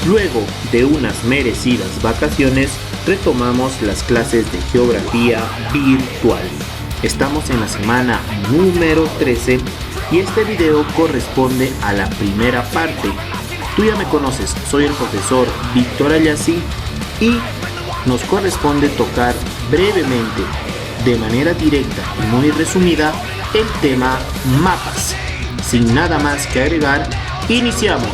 Luego de unas merecidas vacaciones, retomamos las clases de geografía virtual. Estamos en la semana número 13 y este video corresponde a la primera parte. Tú ya me conoces, soy el profesor Víctor Ayasi y nos corresponde tocar brevemente, de manera directa y muy resumida, el tema mapas. Sin nada más que agregar, iniciamos.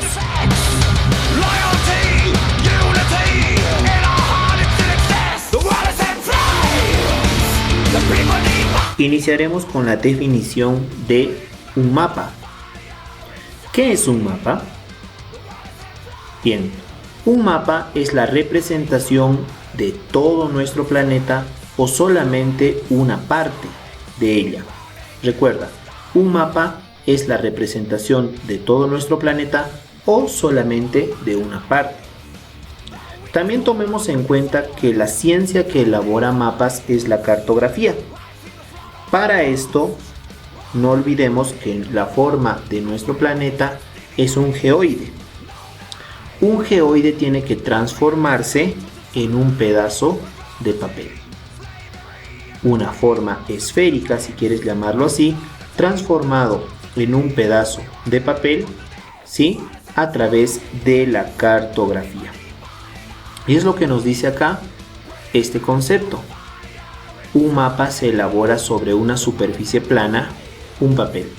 Iniciaremos con la definición de un mapa. ¿Qué es un mapa? Bien, un mapa es la representación de todo nuestro planeta o solamente una parte de ella. Recuerda, un mapa es la representación de todo nuestro planeta o solamente de una parte. También tomemos en cuenta que la ciencia que elabora mapas es la cartografía. Para esto, no olvidemos que la forma de nuestro planeta es un geoide. Un geoide tiene que transformarse en un pedazo de papel. Una forma esférica, si quieres llamarlo así, transformado en un pedazo de papel, ¿sí? A través de la cartografía. Y es lo que nos dice acá este concepto. Un mapa se elabora sobre una superficie plana, un papel,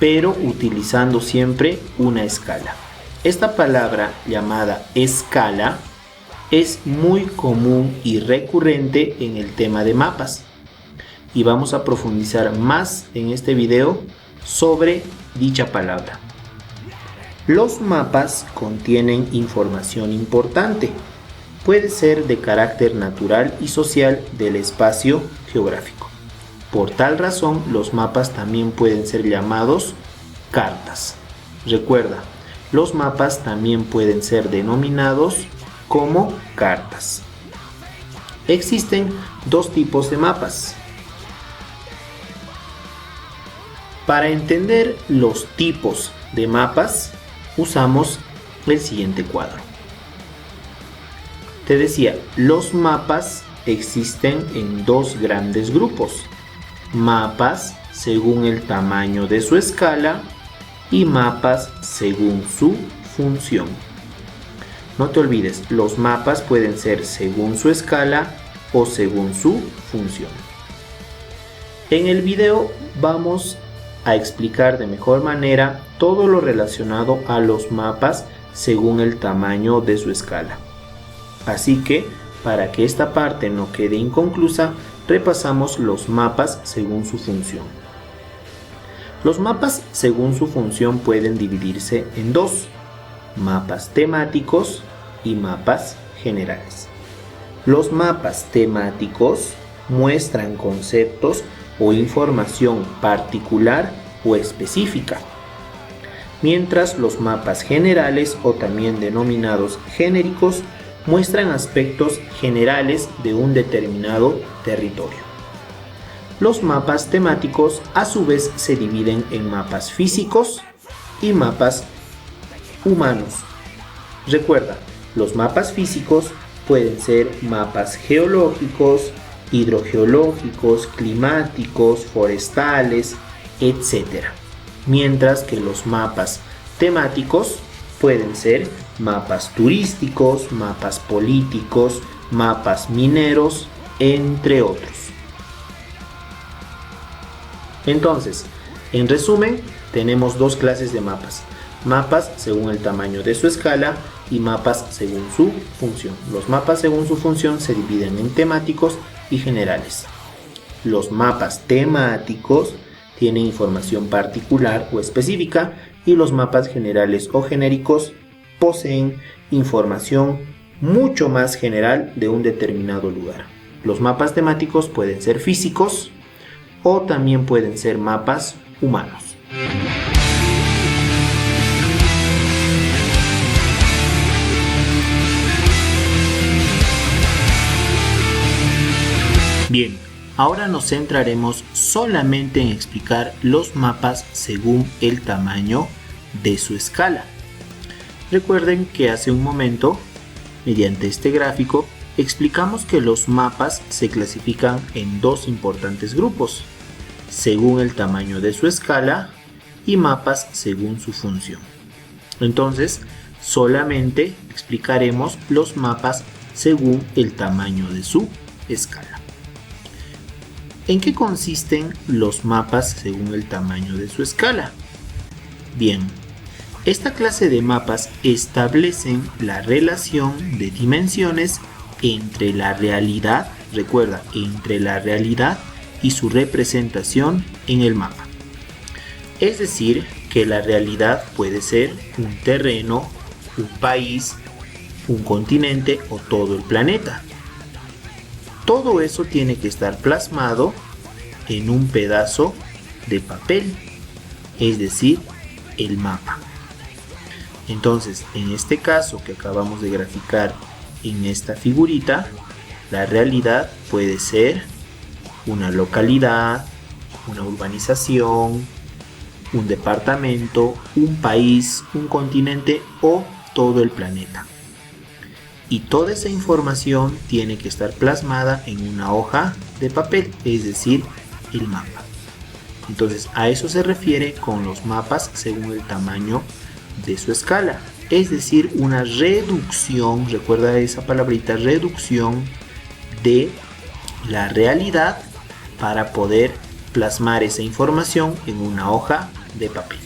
pero utilizando siempre una escala. Esta palabra llamada escala es muy común y recurrente en el tema de mapas. Y vamos a profundizar más en este video sobre dicha palabra. Los mapas contienen información importante. Puede ser de carácter natural y social del espacio geográfico. Por tal razón, los mapas también pueden ser llamados cartas. Recuerda, los mapas también pueden ser denominados como cartas. Existen dos tipos de mapas. Para entender los tipos de mapas, usamos el siguiente cuadro. Te decía, los mapas existen en dos grandes grupos. Mapas según el tamaño de su escala y mapas según su función. No te olvides, los mapas pueden ser según su escala o según su función. En el video vamos a explicar de mejor manera todo lo relacionado a los mapas según el tamaño de su escala. Así que, para que esta parte no quede inconclusa, repasamos los mapas según su función. Los mapas según su función pueden dividirse en dos: mapas temáticos y mapas generales. Los mapas temáticos muestran conceptos o información particular o específica, mientras los mapas generales, o también denominados genéricos, muestran aspectos generales de un determinado territorio. Los mapas temáticos a su vez se dividen en mapas físicos y mapas humanos. Recuerda, los mapas físicos pueden ser mapas geológicos, hidrogeológicos, climáticos, forestales, etc. Mientras que los mapas temáticos pueden ser mapas turísticos, mapas políticos, mapas mineros, entre otros. Entonces, en resumen, tenemos dos clases de mapas. Mapas según el tamaño de su escala y mapas según su función. Los mapas según su función se dividen en temáticos y generales. Los mapas temáticos tienen información particular o específica y los mapas generales o genéricos poseen información mucho más general de un determinado lugar. Los mapas temáticos pueden ser físicos o también pueden ser mapas humanos. Bien, ahora nos centraremos solamente en explicar los mapas según el tamaño de su escala. Recuerden que hace un momento, mediante este gráfico, explicamos que los mapas se clasifican en dos importantes grupos, según el tamaño de su escala y mapas según su función. Entonces, solamente explicaremos los mapas según el tamaño de su escala. ¿En qué consisten los mapas según el tamaño de su escala? Bien, esta clase de mapas establecen la relación de dimensiones entre la realidad, recuerda, entre la realidad y su representación en el mapa. Es decir, que la realidad puede ser un terreno, un país, un continente o todo el planeta. Todo eso tiene que estar plasmado en un pedazo de papel, es decir, el mapa. Entonces, en este caso que acabamos de graficar en esta figurita, la realidad puede ser una localidad, una urbanización, un departamento, un país, un continente o todo el planeta. Y toda esa información tiene que estar plasmada en una hoja de papel, es decir, el mapa. Entonces, a eso se refiere con los mapas según el tamaño de su escala, es decir, una reducción, recuerda esa palabrita, reducción de la realidad para poder plasmar esa información en una hoja de papel.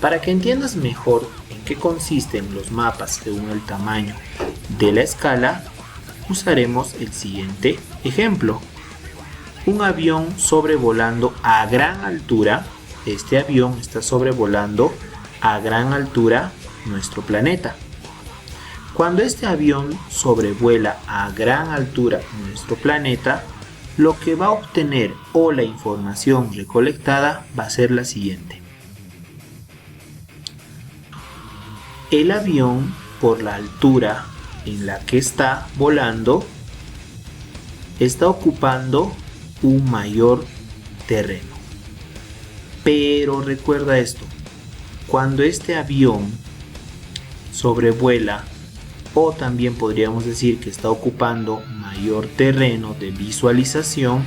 Para que entiendas mejor en qué consisten los mapas según el tamaño de la escala, usaremos el siguiente ejemplo. Un avión sobrevolando a gran altura, este avión está sobrevolando a gran altura nuestro planeta. Cuando este avión sobrevuela a gran altura nuestro planeta, lo que va a obtener o la información recolectada va a ser la siguiente. El avión, por la altura en la que está volando, está ocupando un mayor terreno. Pero recuerda esto, cuando este avión sobrevuela, o también podríamos decir que está ocupando mayor terreno de visualización,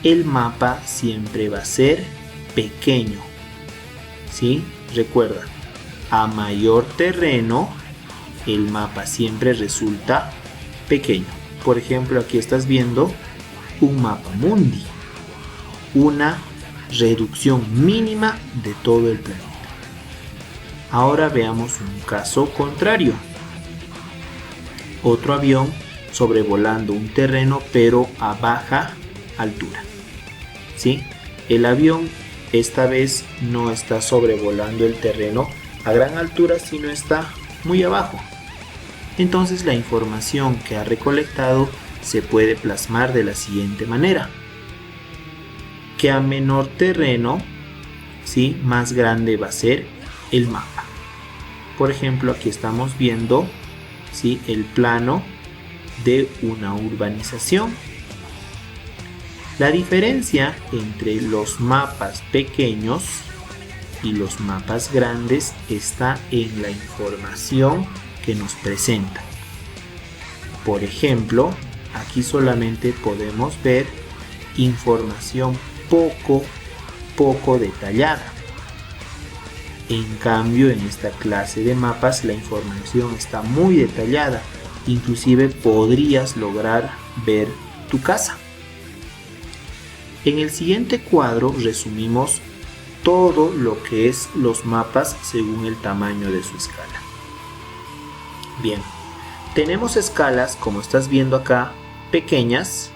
el mapa siempre va a ser pequeño. ¿Sí? Recuerda, a mayor terreno, el mapa siempre resulta pequeño. Por ejemplo, aquí estás viendo un mapa mundi, una reducción mínima de todo el planeta. Ahora veamos un caso contrario. Otro avión sobrevolando un terreno pero a baja altura. ¿Sí? El avión esta vez no está sobrevolando el terreno a gran altura, sino está muy abajo. Entonces la información que ha recolectado se puede plasmar de la siguiente manera. Que a menor terreno, ¿sí?, más grande va a ser el mapa. Por ejemplo, aquí estamos viendo, ¿sí?, el plano de una urbanización. La diferencia entre los mapas pequeños y los mapas grandes está en la información que nos presenta. Por ejemplo, aquí solamente podemos ver información poco detallada. En cambio, en esta clase de mapas la información está muy detallada, inclusive podrías lograr ver tu casa. En el siguiente cuadro resumimos todo lo que es los mapas según el tamaño de su escala. Bien, tenemos escalas, como estás viendo acá, pequeñas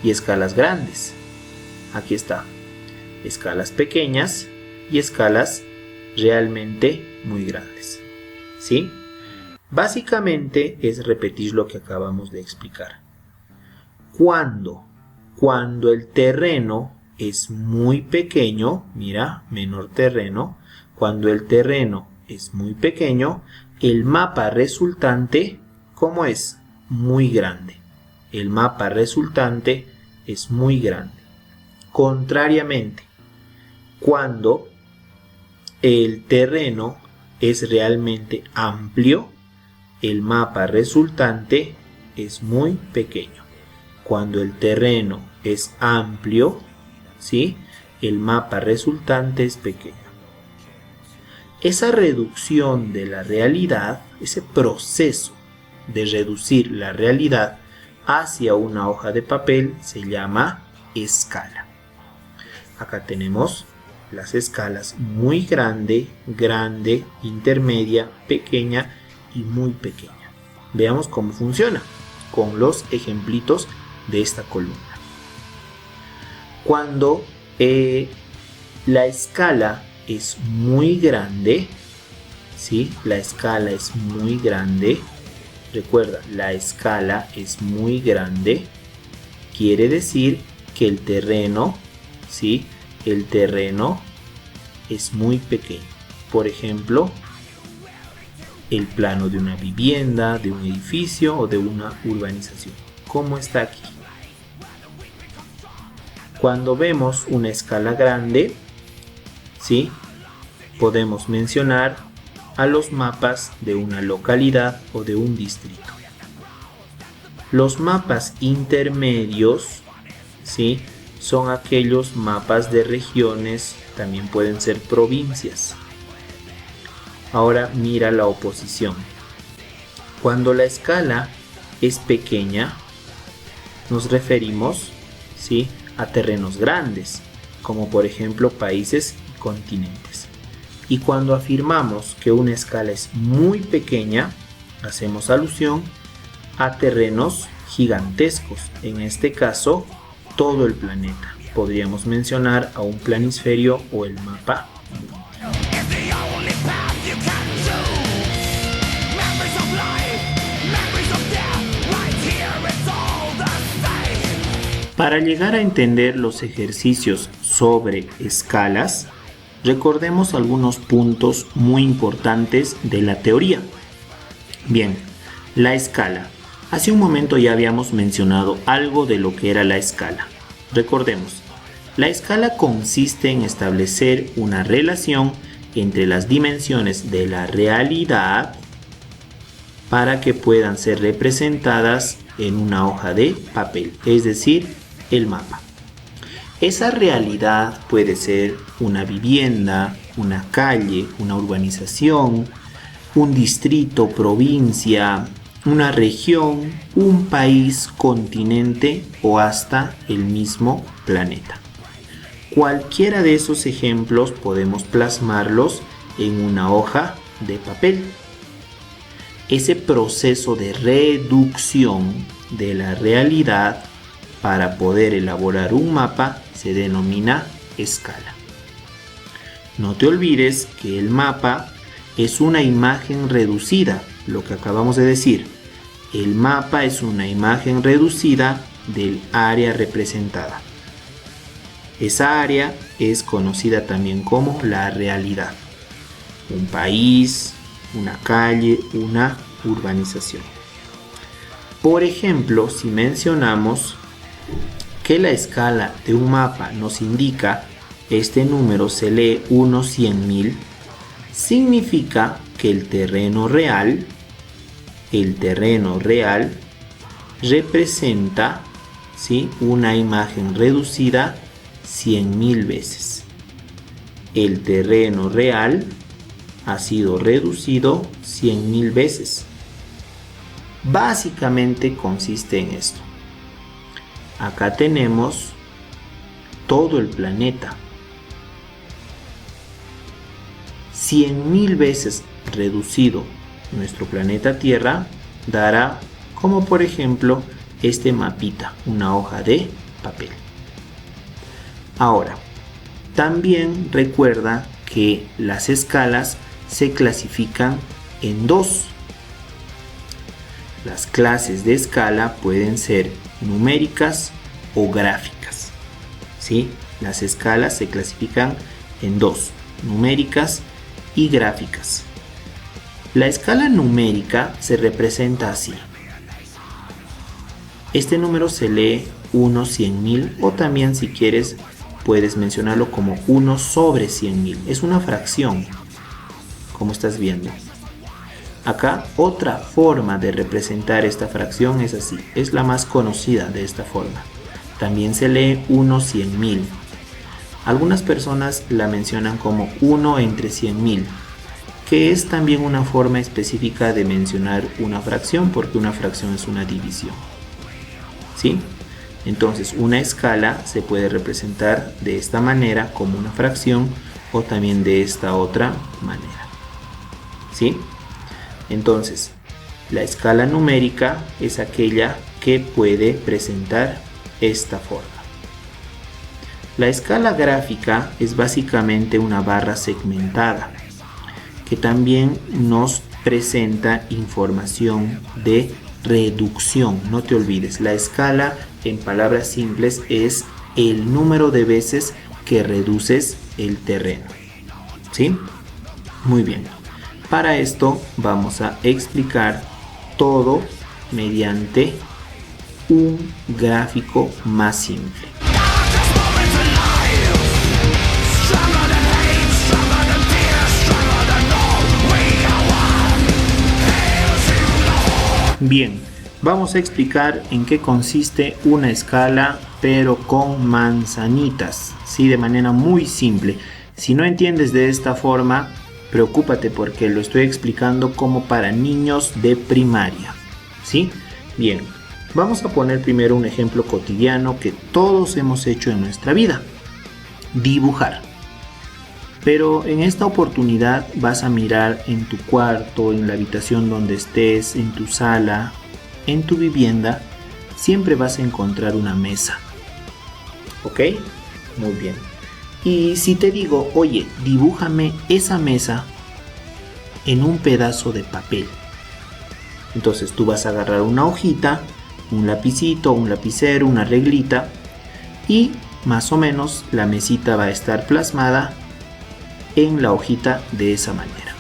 y escalas grandes. Aquí está, escalas pequeñas y escalas realmente muy grandes. ¿Sí? Básicamente es repetir lo que acabamos de explicar. Cuando el terreno es muy pequeño, mira, menor terreno, cuando el terreno es muy pequeño, el mapa resultante, ¿cómo es? Muy grande. El mapa resultante es muy grande. Contrariamente, cuando el terreno es realmente amplio, el mapa resultante es muy pequeño. Cuando el terreno es amplio, ¿sí?, el mapa resultante es pequeño. Esa reducción de la realidad, ese proceso de reducir la realidad hacia una hoja de papel se llama escala. Acá tenemos las escalas muy grande, grande, intermedia, pequeña y muy pequeña. Veamos cómo funciona con los ejemplitos de esta columna. Cuando la escala es muy grande, ¿sí? La escala es muy grande. Recuerda, la escala es muy grande. Quiere decir que el terreno, ¿sí?, el terreno es muy pequeño. Por ejemplo, el plano de una vivienda, de un edificio o de una urbanización. ¿Cómo está aquí? Cuando vemos una escala grande, ¿sí?, podemos mencionar a los mapas de una localidad o de un distrito. Los mapas intermedios, ¿sí?, son aquellos mapas de regiones, también pueden ser provincias. Ahora mira la oposición. Cuando la escala es pequeña, nos referimos, ¿sí?, a terrenos grandes, como por ejemplo países y continentes. Y cuando afirmamos que una escala es muy pequeña, hacemos alusión a terrenos gigantescos, en este caso todo el planeta. Podríamos mencionar a un planisferio o el mapa. Para llegar a entender los ejercicios sobre escalas, recordemos algunos puntos muy importantes de la teoría. Bien, la escala. Hace un momento ya habíamos mencionado algo de lo que era la escala. Recordemos, la escala consiste en establecer una relación entre las dimensiones de la realidad para que puedan ser representadas en una hoja de papel, es decir, el mapa. Esa realidad puede ser una vivienda, una calle, una urbanización, un distrito, provincia, una región, un país, continente o hasta el mismo planeta. Cualquiera de esos ejemplos podemos plasmarlos en una hoja de papel. Ese proceso de reducción de la realidad para poder elaborar un mapa se denomina escala. No te olvides que el mapa es una imagen reducida, lo que acabamos de decir. El mapa es una imagen reducida del área representada. Esa área es conocida también como la realidad. Un país, una calle, una urbanización. Por ejemplo, si mencionamos que la escala de un mapa nos indica este número se lee 1/100.000, significa que el terreno real representa, ¿sí?, una imagen reducida 100.000 veces. El terreno real ha sido reducido 100.000 veces. Básicamente consiste en esto. Acá tenemos todo el planeta. 100.000 veces reducido nuestro planeta Tierra dará, como por ejemplo, este mapita, una hoja de papel. Ahora, también recuerda que las escalas se clasifican en dos. Las clases de escala pueden ser numéricas o gráficas, ¿sí? Las escalas se clasifican en dos, numéricas y gráficas. La escala numérica se representa así. Este número se lee 1 100.000, o también si quieres puedes mencionarlo como 1 sobre 100.000. Es una fracción, como estás viendo. Acá otra forma de representar esta fracción es así, es la más conocida de esta forma. También se lee 1 100.000. Algunas personas la mencionan como 1 entre 100.000, que es también una forma específica de mencionar una fracción, porque una fracción es una división. ¿Sí? Entonces una escala se puede representar de esta manera como una fracción, o también de esta otra manera. ¿Sí? Entonces, la escala numérica es aquella que puede presentar esta forma. La escala gráfica es básicamente una barra segmentada que también nos presenta información de reducción. No te olvides, la escala en palabras simples es el número de veces que reduces el terreno. ¿Sí? Muy bien. Para esto vamos a explicar todo mediante un gráfico más simple. Bien, vamos a explicar en qué consiste una escala, pero con manzanitas, ¿sí? De manera muy simple. Si no entiendes de esta forma, preocúpate porque lo estoy explicando como para niños de primaria, ¿sí? Bien, vamos a poner primero un ejemplo cotidiano que todos hemos hecho en nuestra vida: dibujar. Pero en esta oportunidad vas a mirar en tu cuarto, en la habitación donde estés, en tu sala, en tu vivienda, siempre vas a encontrar una mesa. ¿Ok? Muy bien. Y si te digo, oye, dibújame esa mesa en un pedazo de papel. Entonces tú vas a agarrar una hojita, un lapicito, un lapicero, una reglita, y más o menos la mesita va a estar plasmada en la hojita de esa manera.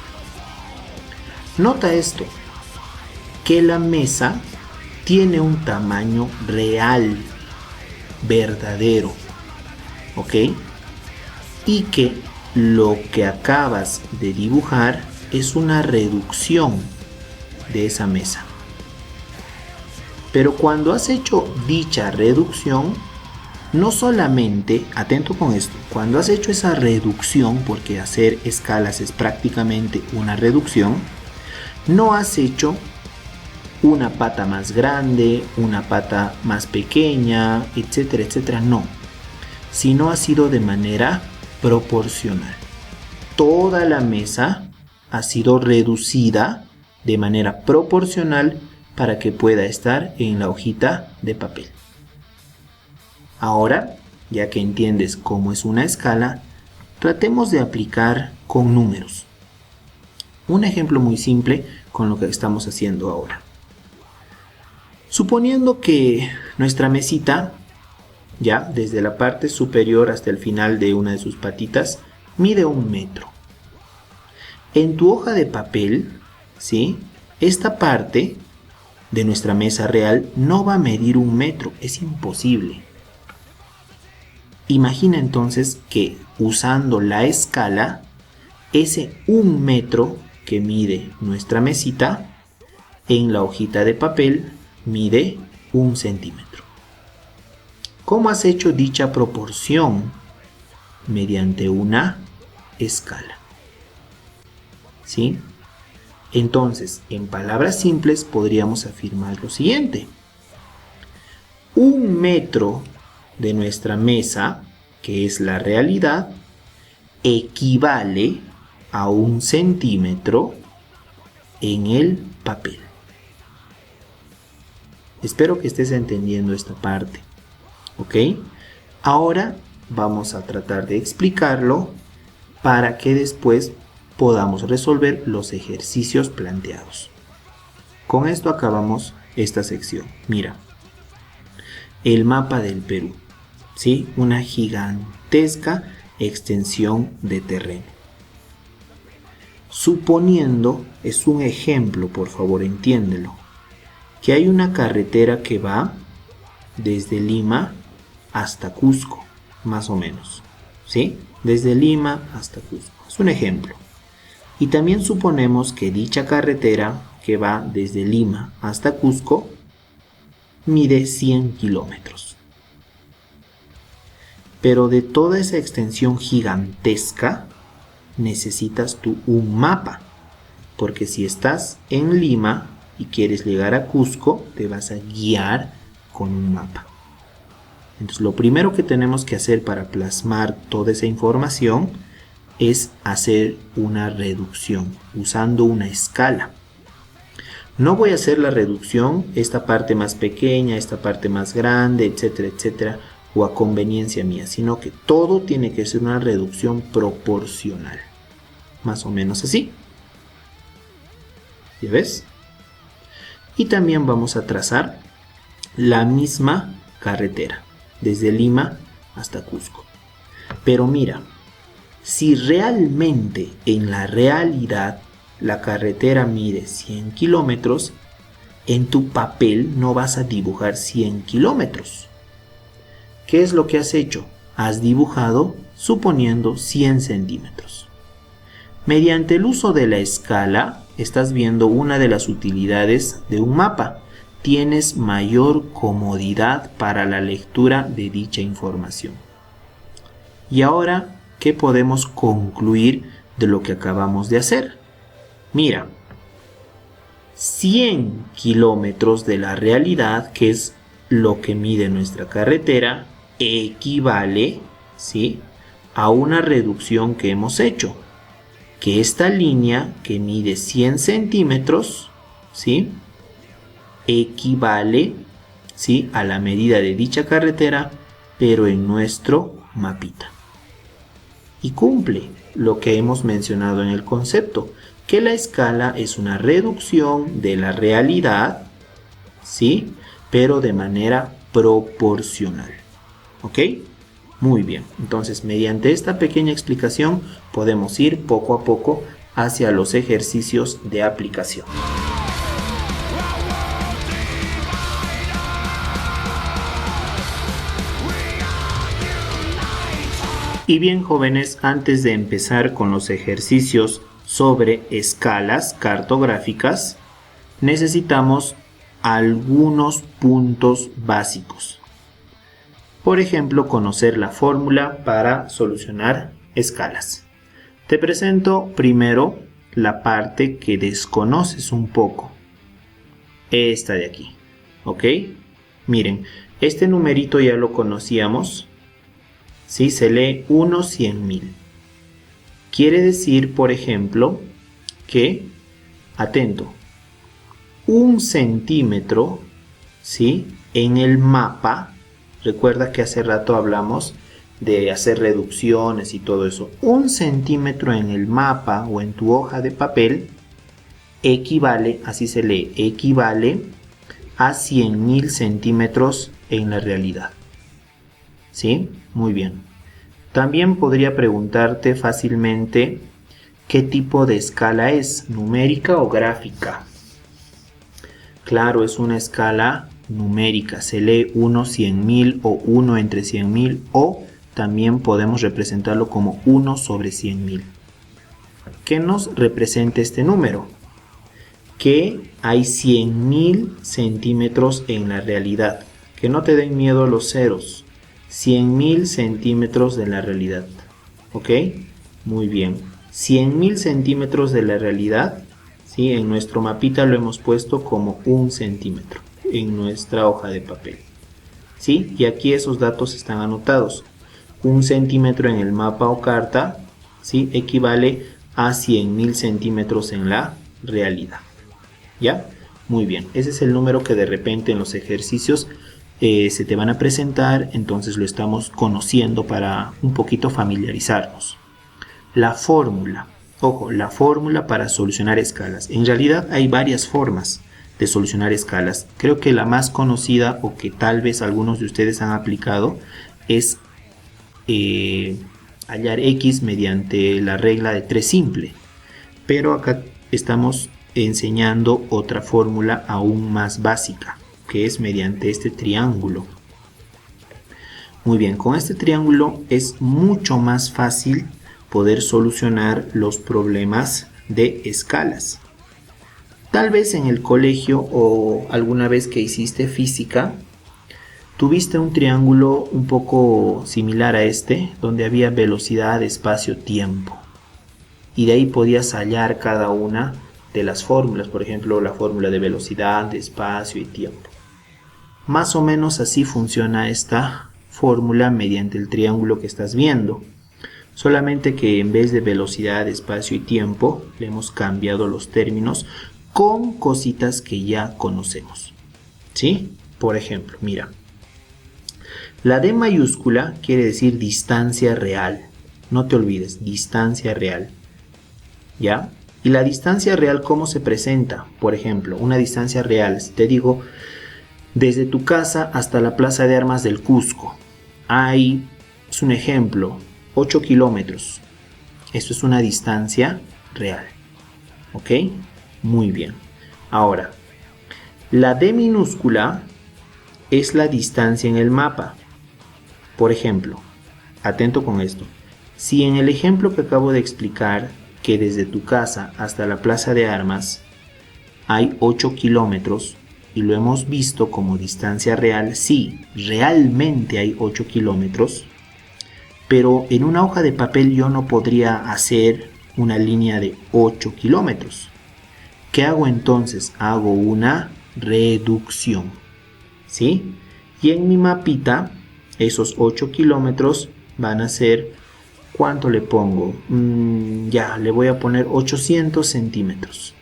Nota esto, que la mesa tiene un tamaño real, verdadero, ¿ok? Y que lo que acabas de dibujar es una reducción de esa mesa. Pero cuando has hecho dicha reducción, no solamente, atento con esto, cuando has hecho esa reducción, porque hacer escalas es prácticamente una reducción, no has hecho una pata más grande, una pata más pequeña, etcétera, etcétera, no, sino ha sido de manera proporcional. Toda la mesa ha sido reducida de manera proporcional para que pueda estar en la hojita de papel. Ahora, ya que entiendes cómo es una escala, tratemos de aplicar con números. Un ejemplo muy simple con lo que estamos haciendo ahora. Suponiendo que nuestra mesita, ya desde la parte superior hasta el final de una de sus patitas, mide 1 metro. En tu hoja de papel, ¿sí?, esta parte de nuestra mesa real no va a medir 1 metro, es imposible. Imagina entonces que usando la escala, ese 1 metro que mide nuestra mesita, en la hojita de papel mide 1 centímetro. ¿Cómo has hecho dicha proporción? Mediante una escala. ¿Sí? Entonces, en palabras simples podríamos afirmar lo siguiente: 1 metro de nuestra mesa, que es la realidad, equivale a 1 centímetro en el papel. Espero que estés entendiendo esta parte, ¿ok? Ahora vamos a tratar de explicarlo para que después podamos resolver los ejercicios planteados. Con esto acabamos esta sección. Mira, el mapa del Perú, ¿sí? Una gigantesca extensión de terreno. Suponiendo, es un ejemplo, por favor, entiéndelo, que hay una carretera que va desde Lima hasta Cusco, más o menos, ¿sí? Desde Lima hasta Cusco, es un ejemplo. Y también suponemos que dicha carretera que va desde Lima hasta Cusco mide 100 kilómetros. Pero de toda esa extensión gigantesca necesitas tú un mapa, porque si estás en Lima y quieres llegar a Cusco, te vas a guiar con un mapa. Entonces lo primero que tenemos que hacer para plasmar toda esa información es hacer una reducción usando una escala. No voy a hacer la reducción, esta parte más pequeña, esta parte más grande, etcétera, etcétera, o a conveniencia mía, sino que todo tiene que ser una reducción proporcional. Más o menos así. ¿Ya ves? Y también vamos a trazar la misma carretera, desde Lima hasta Cusco. Pero mira, si realmente en la realidad la carretera mide 100 kilómetros, en tu papel no vas a dibujar 100 kilómetros. ¿Qué es lo que has hecho? Has dibujado suponiendo 100 centímetros. Mediante el uso de la escala, estás viendo una de las utilidades de un mapa. Tienes mayor comodidad para la lectura de dicha información. Y ahora, ¿qué podemos concluir de lo que acabamos de hacer? Mira, 100 kilómetros de la realidad, que es lo que mide nuestra carretera, equivale, ¿sí?, a una reducción que hemos hecho. Que esta línea que mide 100 centímetros, ¿sí?, equivale, ¿sí?, a la medida de dicha carretera, pero en nuestro mapita. Y cumple lo que hemos mencionado en el concepto, que la escala es una reducción de la realidad, ¿sí?, pero de manera proporcional. ¿Ok? Muy bien. Entonces, mediante esta pequeña explicación, podemos ir poco a poco hacia los ejercicios de aplicación. Y bien, jóvenes, antes de empezar con los ejercicios sobre escalas cartográficas, necesitamos algunos puntos básicos. Por ejemplo, conocer la fórmula para solucionar escalas. Te presento primero la parte que desconoces un poco. Esta de aquí. ¿Ok? Miren, este numerito ya lo conocíamos. ¿Sí? Se lee 1/100.000. Quiere decir, por ejemplo, que, atento, 1 centímetro, ¿sí?, en el mapa, recuerda que hace rato hablamos de hacer reducciones y todo eso. 1 centímetro en el mapa o en tu hoja de papel equivale, así se lee, equivale a 100.000 centímetros en la realidad. ¿Sí? Muy bien. También podría preguntarte fácilmente qué tipo de escala es, numérica o gráfica. Claro, es una escala numérica, se lee 1/100.000 o 1/100.000, o también podemos representarlo como 1/100.000. ¿Qué nos representa este número? Que hay 100.000 centímetros en la realidad. Que no te den miedo los ceros. 100.000 centímetros de la realidad. ¿Ok? Muy bien. 100.000 centímetros de la realidad, ¿sí? En nuestro mapita lo hemos puesto como 1 centímetro en nuestra hoja de papel. ¿Sí? Y aquí esos datos están anotados. 1 centímetro en el mapa o carta, ¿sí?, equivale a 100.000 centímetros en la realidad. ¿Ya? Muy bien. Ese es el número que de repente en los ejercicios se te van a presentar, entonces lo estamos conociendo para un poquito familiarizarnos. La fórmula, ojo, la fórmula para solucionar escalas. En realidad hay varias formas de solucionar escalas. Creo que la más conocida, o que tal vez algunos de ustedes han aplicado, es hallar x mediante la regla de 3 simple. Pero acá estamos enseñando otra fórmula aún más básica, que es mediante este triángulo. Muy bien, con este triángulo es mucho más fácil poder solucionar los problemas de escalas. Tal vez en el colegio o alguna vez que hiciste física, tuviste un triángulo un poco similar a este, donde había velocidad, espacio, tiempo. Y de ahí podías hallar cada una de las fórmulas, por ejemplo, la fórmula de velocidad, de espacio y tiempo. Más o menos así funciona esta fórmula mediante el triángulo que estás viendo. Solamente que en vez de velocidad, espacio y tiempo, le hemos cambiado los términos con cositas que ya conocemos. ¿Sí? Por ejemplo, mira. La D mayúscula quiere decir distancia real. No te olvides, distancia real. ¿Ya? Y la distancia real, ¿cómo se presenta? Por ejemplo, una distancia real, si te digo, desde tu casa hasta la Plaza de Armas del Cusco, es un ejemplo, 8 kilómetros. Esto es una distancia real. ¿Ok? Muy bien. Ahora, la D minúscula es la distancia en el mapa. Por ejemplo, atento con esto. Si en el ejemplo que acabo de explicar, que desde tu casa hasta la Plaza de Armas hay 8 kilómetros y lo hemos visto como distancia real, sí, realmente hay 8 kilómetros, pero en una hoja de papel yo no podría hacer una línea de 8 kilómetros. ¿Qué hago entonces? Hago una reducción, ¿sí? Y en mi mapita, esos 8 kilómetros van a ser, ¿cuánto le pongo? Le voy a poner 800 centímetros.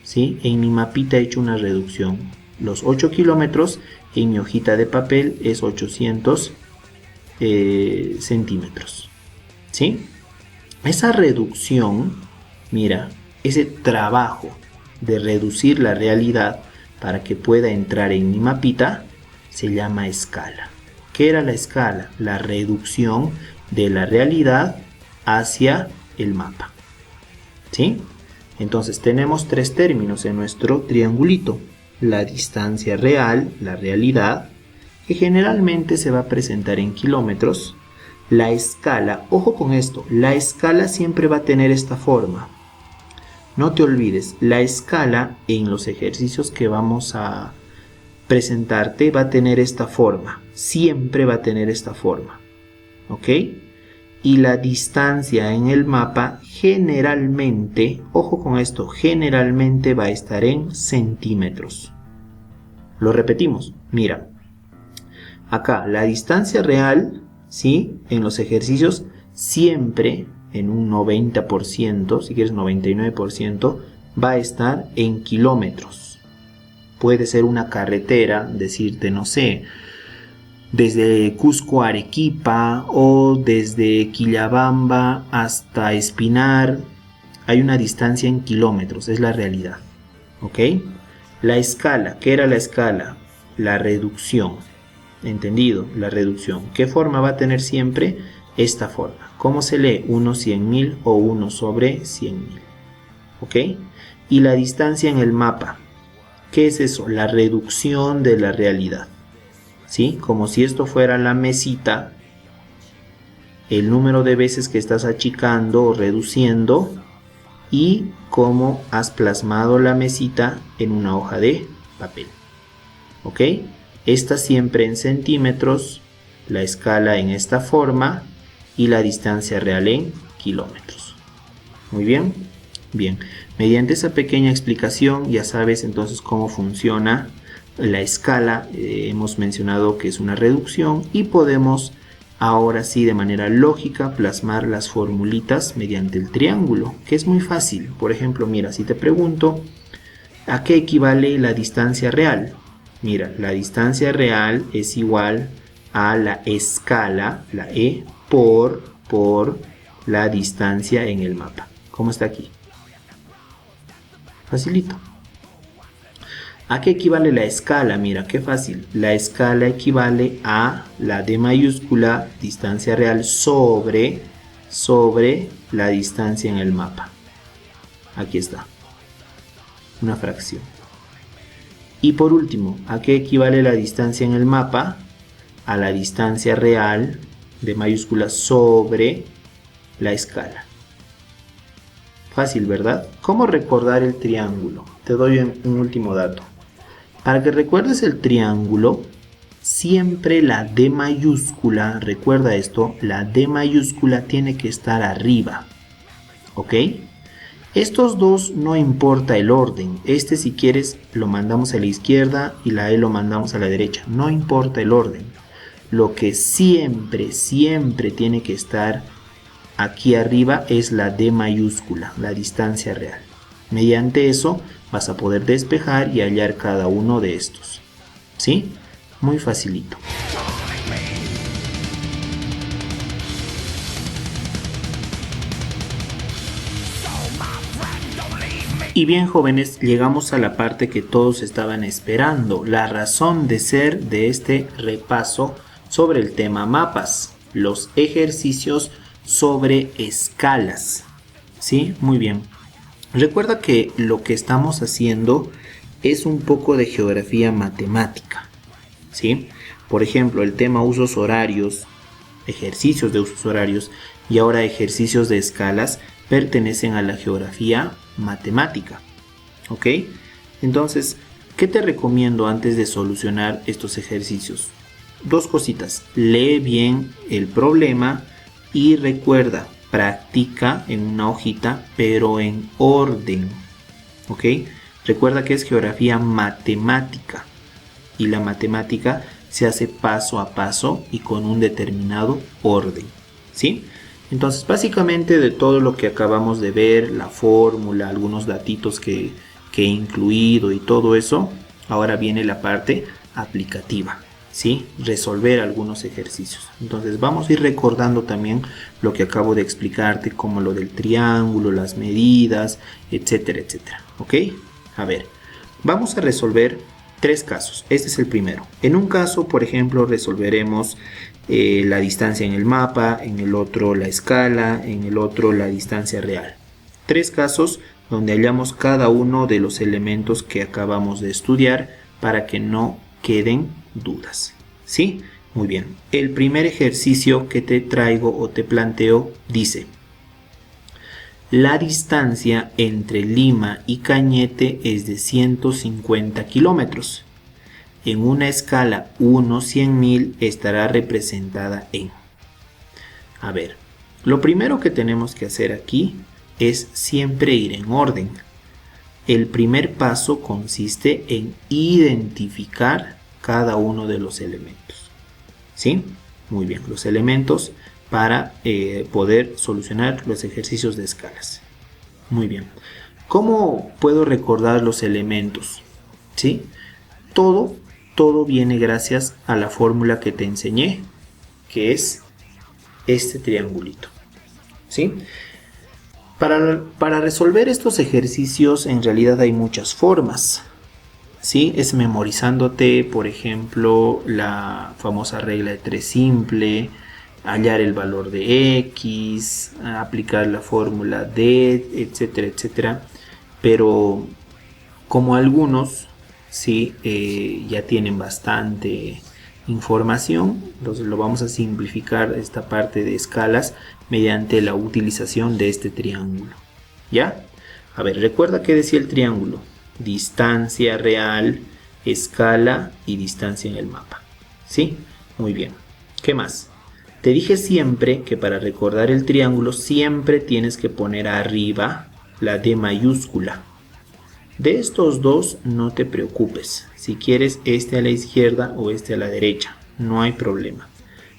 ¿Sí? En mi mapita he hecho una reducción. Los 8 kilómetros en mi hojita de papel es 800 centímetros. ¿Sí? Esa reducción, mira, ese trabajo de reducir la realidad para que pueda entrar en mi mapita se llama escala. ¿Qué era la escala? La reducción de la realidad hacia el mapa. ¿Sí? Entonces tenemos tres términos en nuestro triangulito. La distancia real, la realidad, que generalmente se va a presentar en kilómetros. La escala, ojo con esto, la escala siempre va a tener esta forma. No te olvides, la escala en los ejercicios que vamos a presentarte va a tener esta forma. Siempre va a tener esta forma. ¿Ok? Y la distancia en el mapa generalmente, ojo con esto, generalmente va a estar en centímetros. Lo repetimos, mira. Acá la distancia real, ¿sí? En los ejercicios siempre en un 90%, si quieres 99%, va a estar en kilómetros. Puede ser una carretera, decirte, no sé, desde Cusco a Arequipa o desde Quillabamba hasta Espinar. Hay una distancia en kilómetros, es la realidad. ¿Ok? La escala, ¿qué era la escala? La reducción. ¿Entendido? La reducción. ¿Qué forma va a tener siempre? Esta forma. ¿Cómo se lee? 1/100.000 o 1/100.000. ¿Ok? Y la distancia en el mapa. ¿Qué es eso? La reducción de la realidad. ¿Sí? Como si esto fuera la mesita, el número de veces que estás achicando o reduciendo y cómo has plasmado la mesita en una hoja de papel. ¿Ok? Esta siempre en centímetros, la escala en esta forma y la distancia real en kilómetros. Muy bien. Bien, mediante esa pequeña explicación ya sabes entonces cómo funciona la escala. Hemos mencionado que es una reducción y podemos ahora sí de manera lógica plasmar las formulitas mediante el triángulo, que es muy fácil. Por ejemplo, mira, si te pregunto ¿a qué equivale la distancia real? Mira, la distancia real es igual a la escala, la E, por la distancia en el mapa. ¿Cómo está aquí? Facilito. ¿A qué equivale la escala? Mira, qué fácil. La escala equivale a la D mayúscula, distancia real, sobre la distancia en el mapa. Aquí está. Una fracción. Y por último, ¿a qué equivale la distancia en el mapa? a la distancia real D mayúscula sobre la escala. Fácil, ¿verdad? ¿Cómo recordar el triángulo? Te doy un último dato. Para que recuerdes el triángulo, siempre la D mayúscula, recuerda esto, la D mayúscula tiene que estar arriba. ¿Ok? Estos dos no importa el orden. Este, si quieres, lo mandamos a la izquierda y la E lo mandamos a la derecha. No importa el orden. Lo que siempre tiene que estar aquí arriba es la D mayúscula, la distancia real. Mediante eso vas a poder despejar y hallar cada uno de estos. ¿Sí? Muy facilito. Y bien, jóvenes, llegamos a la parte que todos estaban esperando, la razón de ser de este repaso sobre el tema mapas, los ejercicios sobre escalas. ¿Sí? Muy bien. Recuerda que lo que estamos haciendo es un poco de geografía matemática. ¿Sí? Por ejemplo, el tema usos horarios, ejercicios de usos horarios y ahora ejercicios de escalas pertenecen a la geografía matemática. ¿Ok? Entonces, ¿qué te recomiendo antes de solucionar estos ejercicios? Dos cositas. Lee bien el problema y recuerda, practica en una hojita, pero en orden. ¿Ok? Recuerda que es geografía matemática y la matemática se hace paso a paso y con un determinado orden. ¿Sí? Entonces, básicamente de todo lo que acabamos de ver, la fórmula, algunos datitos que he incluido y todo eso, ahora viene la parte aplicativa, ¿sí? Resolver algunos ejercicios. Entonces, vamos a ir recordando también lo que acabo de explicarte, como lo del triángulo, las medidas, etcétera, etcétera. ¿Ok? A ver, vamos a resolver 3 casos. Este es el primero. En un caso, por ejemplo, resolveremos la distancia en el mapa, en el otro la escala, en el otro la distancia real. 3 casos donde hallamos cada uno de los elementos que acabamos de estudiar para que no queden dudas. ¿Sí? Muy bien. El primer ejercicio que te traigo o te planteo dice: la distancia entre Lima y Cañete es de 150 kilómetros. En una escala 1/100.000 estará representada en... A ver, lo primero que tenemos que hacer aquí es siempre ir en orden. El primer paso consiste en identificar cada uno de los elementos. ¿Sí? Muy bien, los elementos para poder solucionar los ejercicios de escalas. Muy bien. ¿Cómo puedo recordar los elementos? ¿Sí? Todo viene gracias a la fórmula que te enseñé, que es este triangulito. ¿Sí? Para resolver estos ejercicios en realidad hay muchas formas. ¿Sí? Es memorizándote, por ejemplo, la famosa regla de 3 simple, hallar el valor de x, aplicar la fórmula de, etcétera, etcétera. Pero como algunos sí ya tienen bastante información, entonces lo vamos a simplificar esta parte de escalas mediante la utilización de este triángulo. ¿Ya? A ver, recuerda que decía el triángulo: distancia real, escala y distancia en el mapa. ¿Sí? Muy bien. ¿Qué más? Te dije siempre que para recordar el triángulo siempre tienes que poner arriba la D mayúscula. De estos dos no te preocupes, si quieres este a la izquierda o este a la derecha, no hay problema.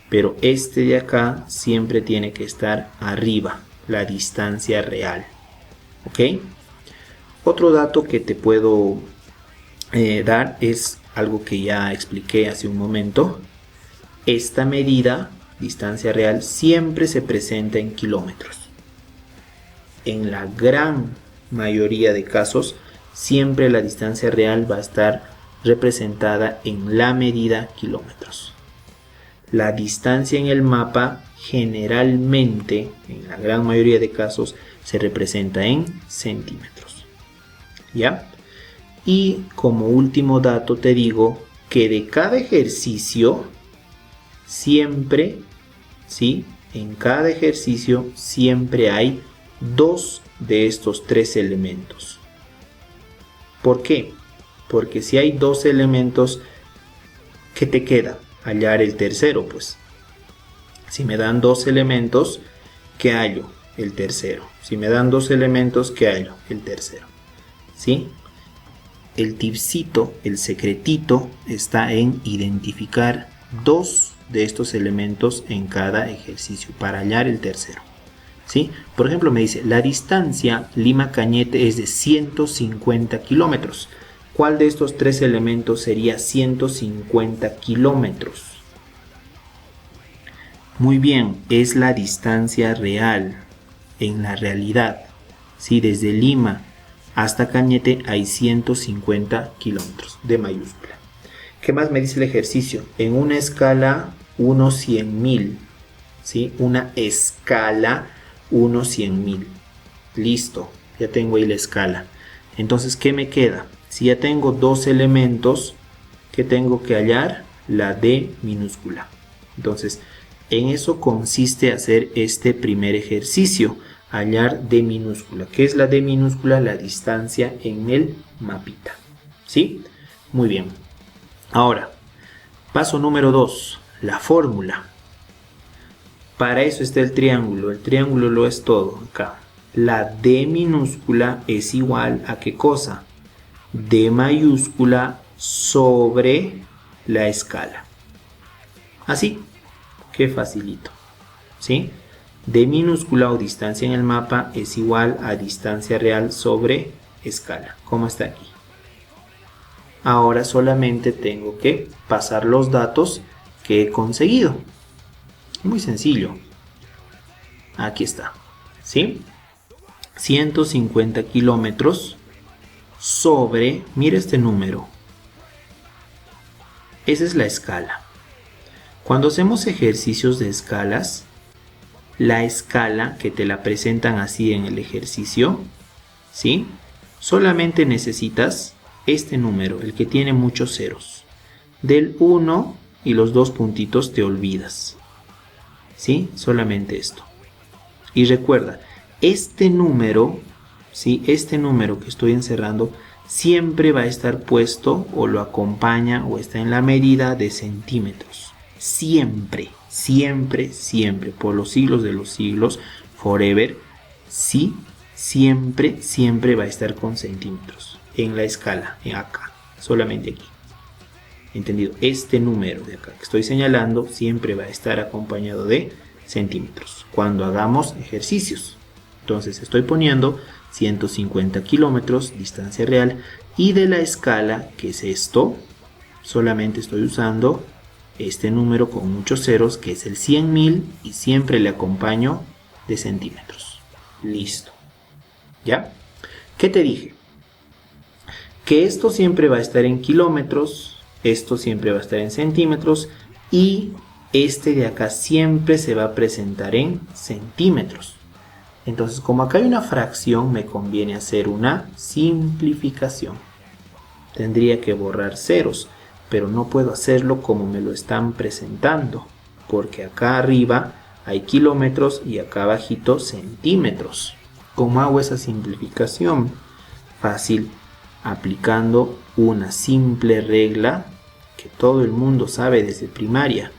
Pero este de acá siempre tiene que estar arriba, la distancia real. ¿Ok? Otro dato que te puedo dar es algo que ya expliqué hace un momento. Esta medida, distancia real, siempre se presenta en kilómetros. En la gran mayoría de casos, siempre la distancia real va a estar representada en la medida kilómetros. La distancia en el mapa generalmente, en la gran mayoría de casos, se representa en centímetros. ¿Ya? Y como último dato te digo que de cada ejercicio siempre, ¿sí? En cada ejercicio siempre hay 2 de estos 3 elementos. ¿Por qué? Porque si hay 2 elementos, ¿qué te queda? Hallar el tercero, pues. Si me dan 2 elementos, ¿qué hallo? El tercero. Si me dan 2 elementos, ¿qué hallo? El tercero. ¿Sí? El tipcito, el secretito, está en identificar 2 de estos elementos en cada ejercicio para hallar el tercero. ¿Sí? Por ejemplo, me dice, la distancia Lima-Cañete es de 150 kilómetros. ¿Cuál de estos 3 elementos sería 150 kilómetros? Muy bien, es la distancia real, en la realidad. ¿Sí? Desde Lima hasta Cañete hay 150 kilómetros de mayúscula. ¿Qué más me dice el ejercicio? En una escala 1/100.000, ¿sí? Una escala 1/100.000. Listo, ya tengo ahí la escala. Entonces, ¿qué me queda? Si ya tengo 2 elementos, ¿qué tengo que hallar? La D minúscula. Entonces, en eso consiste hacer este primer ejercicio. Hallar D minúscula. ¿Qué es la D minúscula? La distancia en el mapita. ¿Sí? Muy bien. Ahora, paso número 2. La fórmula. Para eso está el triángulo. El triángulo lo es todo acá. La D minúscula es igual a ¿qué cosa? D mayúscula sobre la escala. Así. Qué facilito. ¿Sí? D minúscula o distancia en el mapa es igual a distancia real sobre escala, como está aquí. Ahora solamente tengo que pasar los datos que he conseguido. Muy sencillo. Aquí está. ¿Sí? 150 kilómetros sobre, mira este número. Esa es la escala. Cuando hacemos ejercicios de escalas, la escala que te la presentan así en el ejercicio, ¿sí? Solamente necesitas este número, el que tiene muchos ceros. Del 1 y los 2 puntitos te olvidas, ¿sí? Solamente esto. Y recuerda, este número, ¿sí? Este número que estoy encerrando siempre va a estar puesto o lo acompaña o está en la medida de centímetros. Siempre, siempre, siempre, por los siglos de los siglos, forever, sí, siempre, siempre va a estar con centímetros en la escala, acá, solamente aquí. ¿Entendido? Este número de acá que estoy señalando siempre va a estar acompañado de centímetros cuando hagamos ejercicios. Entonces estoy poniendo 150 kilómetros, distancia real, y de la escala, que es esto, solamente estoy usando este número con muchos ceros, que es el 100.000, y siempre le acompaño de centímetros. Listo. ¿Ya? ¿Qué te dije? Que esto siempre va a estar en kilómetros, esto siempre va a estar en centímetros, y este de acá siempre se va a presentar en centímetros. Entonces, como acá hay una fracción, me conviene hacer una simplificación. Tendría que borrar ceros, pero no puedo hacerlo como me lo están presentando, porque acá arriba hay kilómetros y acá abajito centímetros. ¿Cómo hago esa simplificación? Fácil, aplicando una simple regla que todo el mundo sabe desde primaria: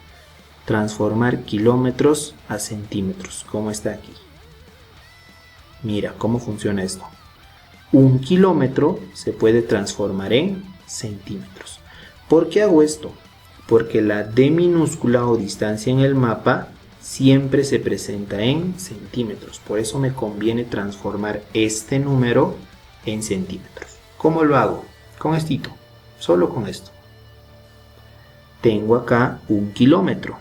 transformar kilómetros a centímetros, como está aquí. Mira cómo funciona esto. Un kilómetro se puede transformar en centímetros. ¿Por qué hago esto? Porque la D minúscula o distancia en el mapa siempre se presenta en centímetros. Por eso me conviene transformar este número en centímetros. ¿Cómo lo hago? Con esto, solo con esto. Tengo acá un kilómetro.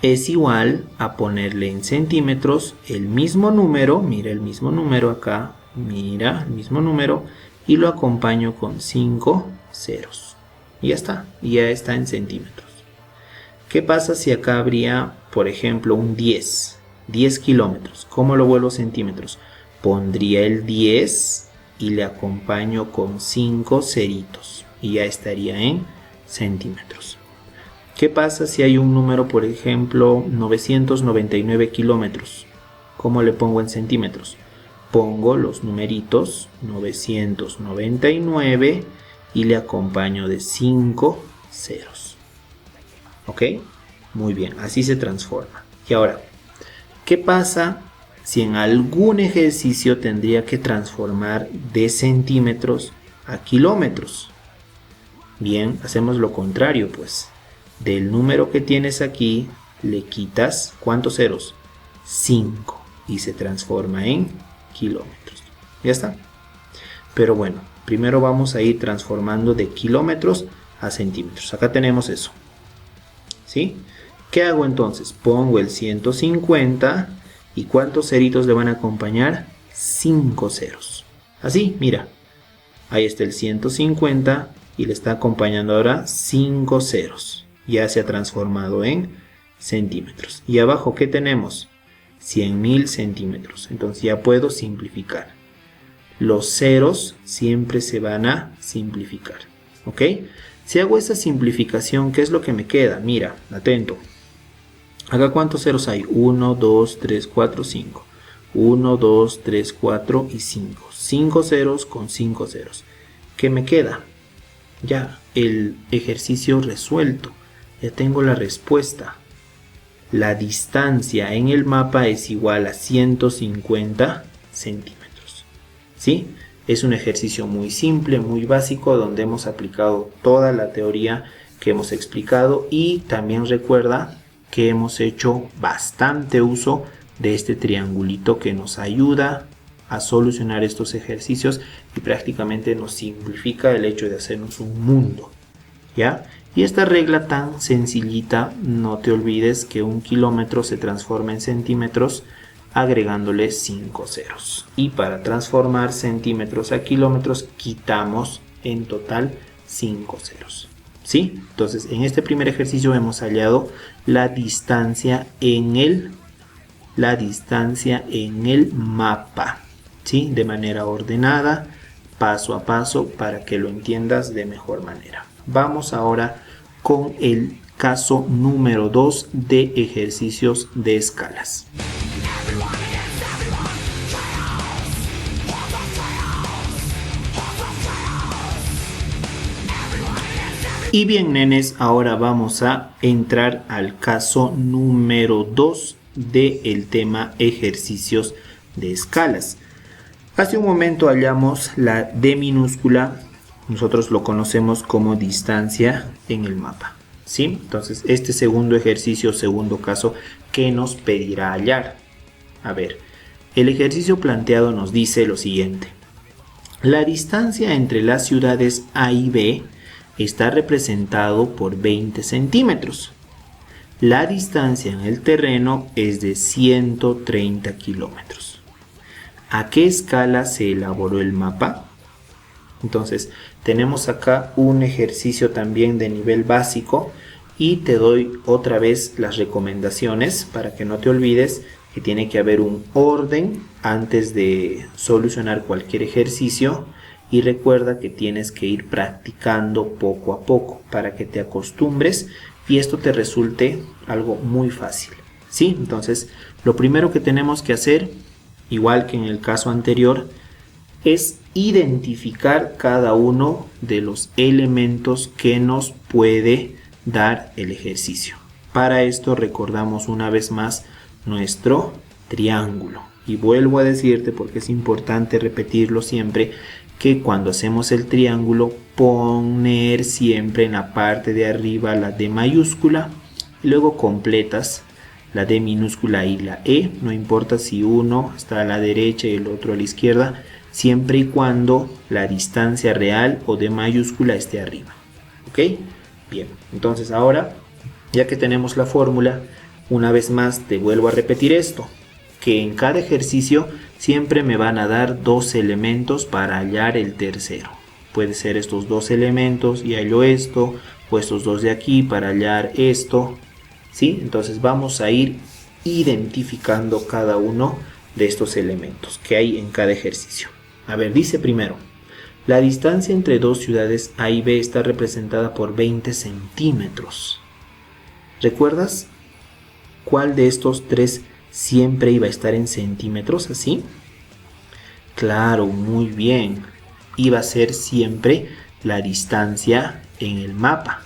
Es igual a ponerle en centímetros el mismo número, mira el mismo número acá, mira el mismo número, y lo acompaño con 5 ceros. Y ya está en centímetros. ¿Qué pasa si acá habría, por ejemplo, un 10 kilómetros? ¿Cómo lo vuelvo a centímetros? Pondría el 10 y le acompaño con 5 ceritos y ya estaría en centímetros. ¿Qué pasa si hay un número, por ejemplo, 999 kilómetros? ¿Cómo le pongo en centímetros? Pongo los numeritos 999 y le acompaño de 5 ceros. ¿Ok? Muy bien, así se transforma. Y ahora, ¿qué pasa si en algún ejercicio tendría que transformar de centímetros a kilómetros? Bien, hacemos lo contrario, pues. Del número que tienes aquí, le quitas, ¿cuántos ceros? 5. Y se transforma en kilómetros. ¿Ya está? Pero bueno, primero vamos a ir transformando de kilómetros a centímetros. Acá tenemos eso. ¿Sí? ¿Qué hago entonces? Pongo el 150 y ¿cuántos ceritos le van a acompañar? 5 ceros. Así, mira. Ahí está el 150 y le está acompañando ahora 5 ceros. Ya se ha transformado en centímetros. Y abajo, ¿qué tenemos? 100.000 centímetros. Entonces ya puedo simplificar. Los ceros siempre se van a simplificar. ¿Ok? Si hago esa simplificación, ¿qué es lo que me queda? Mira, atento. Acá, ¿cuántos ceros hay? 1, 2, 3, 4, 5. 1, 2, 3, 4 y 5. 5 ceros con 5 ceros. ¿Qué me queda? Ya, el ejercicio resuelto. Ya tengo la respuesta. La distancia en el mapa es igual a 150 centímetros. ¿Sí? Es un ejercicio muy simple, muy básico, donde hemos aplicado toda la teoría que hemos explicado y también recuerda que hemos hecho bastante uso de este triangulito que nos ayuda a solucionar estos ejercicios y prácticamente nos simplifica el hecho de hacernos un mundo. ¿Ya? Y esta regla tan sencillita, no te olvides que un kilómetro se transforma en centímetros agregándole 5 ceros. Y para transformar centímetros a kilómetros quitamos en total 5 ceros. ¿Sí? Entonces en este primer ejercicio hemos hallado la distancia en el mapa. ¿Sí? De manera ordenada, paso a paso, para que lo entiendas de mejor manera. Vamos ahora con el caso número 2 de ejercicios de escalas. Y bien, nenes, ahora vamos a entrar al caso número 2 del tema ejercicios de escalas. Hace un momento hallamos la D minúscula. Nosotros lo conocemos como distancia en el mapa, ¿sí? Entonces, este segundo ejercicio, segundo caso, ¿qué nos pedirá hallar? A ver, el ejercicio planteado nos dice lo siguiente. La distancia entre las ciudades A y B está representado por 20 centímetros. La distancia en el terreno es de 130 kilómetros. ¿A qué escala se elaboró el mapa? Entonces, tenemos acá un ejercicio también de nivel básico y te doy otra vez las recomendaciones para que no te olvides que tiene que haber un orden antes de solucionar cualquier ejercicio y recuerda que tienes que ir practicando poco a poco para que te acostumbres y esto te resulte algo muy fácil. ¿Sí? Entonces, lo primero que tenemos que hacer, igual que en el caso anterior, es identificar cada uno de los elementos que nos puede dar el ejercicio. Para esto recordamos una vez más nuestro triángulo. Y vuelvo a decirte, porque es importante repetirlo siempre, que cuando hacemos el triángulo, poner siempre en la parte de arriba la D mayúscula y luego completas la D minúscula y la E, no importa si uno está a la derecha y el otro a la izquierda, siempre y cuando la distancia real o D mayúscula esté arriba. ¿Ok? Bien, entonces ahora, ya que tenemos la fórmula, una vez más te vuelvo a repetir esto, que en cada ejercicio siempre me van a dar dos elementos para hallar el tercero. Puede ser estos dos elementos y hallo esto, o estos dos de aquí para hallar esto. ¿Sí? Entonces vamos a ir identificando cada uno de estos elementos que hay en cada ejercicio. A ver, dice primero, la distancia entre dos ciudades A y B está representada por 20 centímetros. ¿Recuerdas cuál de estos tres siempre iba a estar en centímetros así? Claro, muy bien. Iba a ser siempre la distancia en el mapa.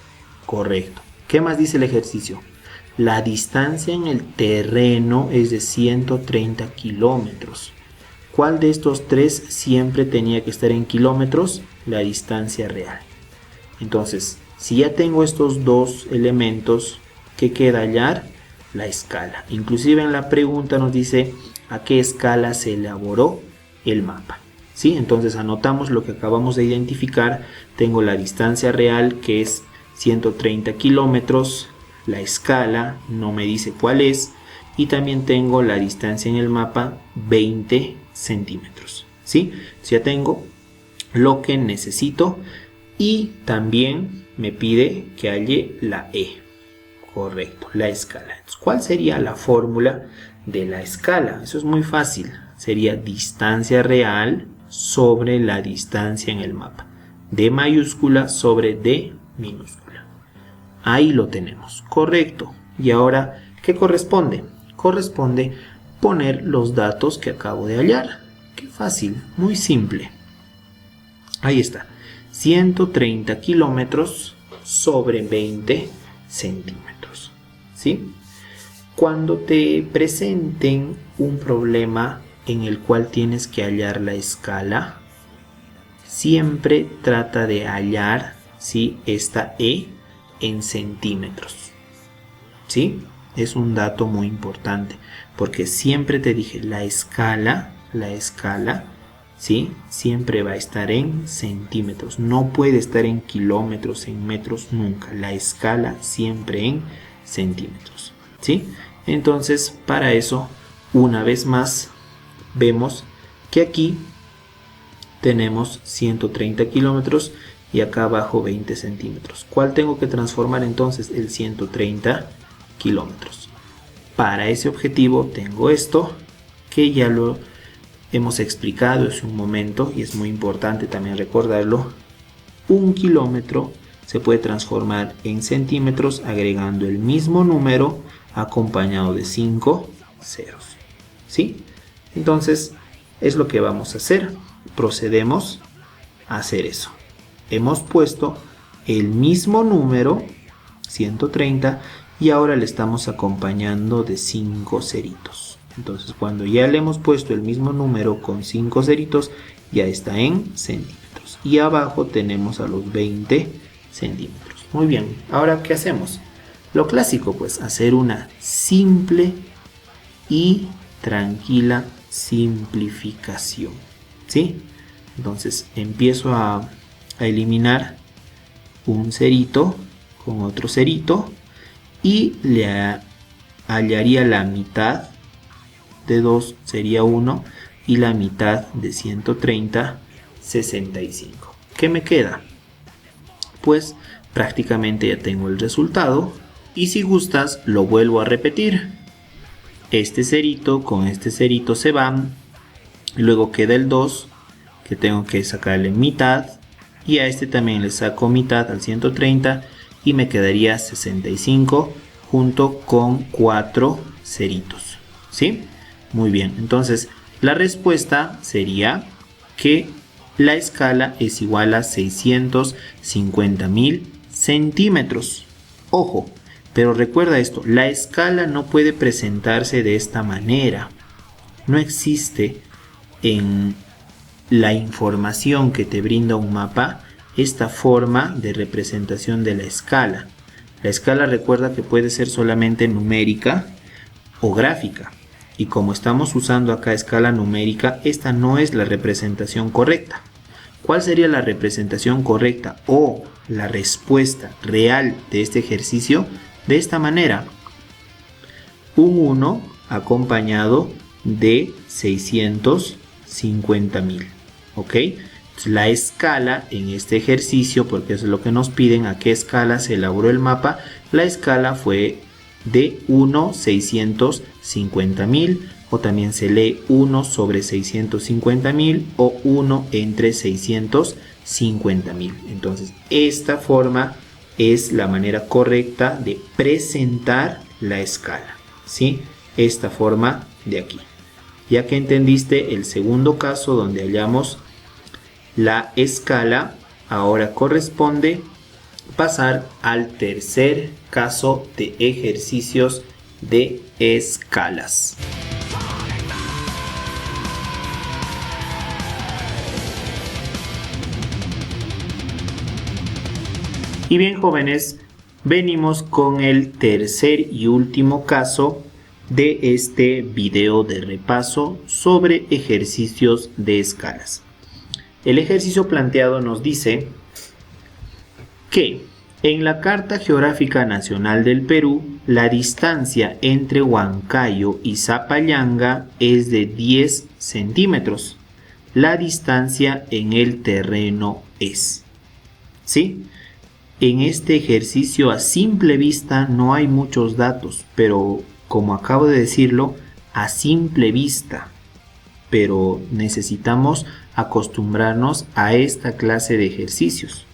Correcto. ¿Qué más dice el ejercicio? La distancia en el terreno es de 130 kilómetros. ¿Cuál de estos tres siempre tenía que estar en kilómetros? La distancia real. Entonces, si ya tengo estos dos elementos, ¿qué queda hallar? La escala. Inclusive en la pregunta nos dice a qué escala se elaboró el mapa. ¿Sí? Entonces anotamos lo que acabamos de identificar. Tengo la distancia real, que es 130 kilómetros. La escala no me dice cuál es. Y también tengo la distancia en el mapa, 20 centímetros. ¿Sí? Entonces ya tengo lo que necesito. Y también me pide que halle la E. Correcto, la escala. Entonces, ¿cuál sería la fórmula de la escala? Eso es muy fácil. Sería distancia real sobre la distancia en el mapa. D mayúscula sobre D minúscula. Ahí lo tenemos. Correcto. Y ahora, ¿qué corresponde? Corresponde poner los datos que acabo de hallar. Qué fácil, muy simple. Ahí está. 130 kilómetros sobre 20 centímetros. ¿Sí? Cuando te presenten un problema en el cual tienes que hallar la escala, siempre trata de hallar, ¿sí?, esta E en centímetros. ¿Sí? Es un dato muy importante porque siempre te dije la escala, ¿sí?, siempre va a estar en centímetros. No puede estar en kilómetros, en metros, nunca. La escala siempre en centímetros. ¿Sí? Entonces, para eso, una vez más, vemos que aquí tenemos 130 kilómetros y acá abajo 20 centímetros. ¿Cuál tengo que transformar entonces? El 130 kilómetros. Para ese objetivo tengo esto, que ya lo hemos explicado hace un momento y es muy importante también recordarlo. Un kilómetro se puede transformar en centímetros agregando el mismo número acompañado de 5 ceros. ¿Sí? Entonces es lo que vamos a hacer. Procedemos a hacer eso. Hemos puesto el mismo número, 130, y ahora le estamos acompañando de 5 ceritos. Entonces cuando ya le hemos puesto el mismo número con 5 ceritos, ya está en centímetros. Y abajo tenemos a los 20 centímetros. Muy bien, ahora ¿qué hacemos? Lo clásico, pues hacer una simple y tranquila simplificación. ¿Sí? Entonces empiezo a eliminar un cerito con otro cerito y le hallaría la mitad de 2 sería 1 y la mitad de 130, 65. ¿Qué me queda? Pues prácticamente ya tengo el resultado y si gustas lo vuelvo a repetir. Este cerito con este cerito se van, luego queda el 2 que tengo que sacarle mitad y a este también le saco mitad al 130 y me quedaría 65 junto con 4 ceritos. ¿Sí? Muy bien, entonces la respuesta sería que la escala es igual a 650.000 centímetros. Ojo, pero recuerda esto, la escala no puede presentarse de esta manera. No existe en la información que te brinda un mapa esta forma de representación de la escala. La escala, recuerda que puede ser solamente numérica o gráfica. Y como estamos usando acá escala numérica, esta no es la representación correcta. ¿Cuál sería la representación correcta o la respuesta real de este ejercicio? De esta manera. Un 1 acompañado de 650.000. ¿Ok? Entonces, la escala en este ejercicio, porque eso es lo que nos piden, a qué escala se elaboró el mapa, la escala fue de 1 650.000 o también se lee 1 sobre 650.000 o 1 entre 650.000. Entonces esta forma es la manera correcta de presentar la escala, ¿sí? Esta forma de aquí. Ya que entendiste el segundo caso donde hallamos la escala, ahora corresponde pasar al tercer caso de ejercicios de escalas. Y bien, jóvenes, venimos con el tercer y último caso de este video de repaso sobre ejercicios de escalas. El ejercicio planteado nos dice que en la Carta Geográfica Nacional del Perú, la distancia entre Huancayo y Zapallanga es de 10 centímetros. La distancia en el terreno es, ¿sí? En este ejercicio a simple vista no hay muchos datos, pero como acabo de decirlo, a simple vista. Pero necesitamos acostumbrarnos a esta clase de ejercicios.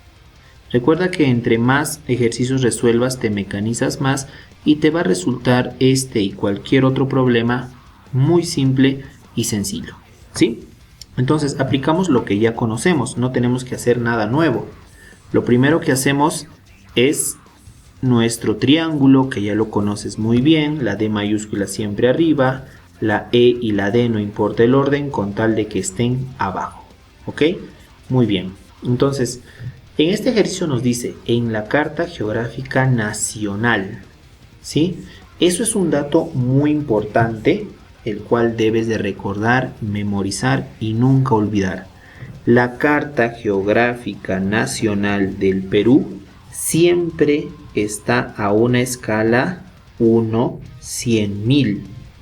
Recuerda que entre más ejercicios resuelvas te mecanizas más y te va a resultar este y cualquier otro problema muy simple y sencillo, ¿sí? Entonces aplicamos lo que ya conocemos, no tenemos que hacer nada nuevo. Lo primero que hacemos es nuestro triángulo, que ya lo conoces muy bien, la D mayúscula siempre arriba, la E y la D no importa el orden con tal de que estén abajo, ¿ok? Muy bien, entonces en este ejercicio nos dice en la Carta Geográfica Nacional, ¿sí? Eso es un dato muy importante, el cual debes de recordar, memorizar y nunca olvidar. La Carta Geográfica Nacional del Perú siempre está a una escala 1/100.000.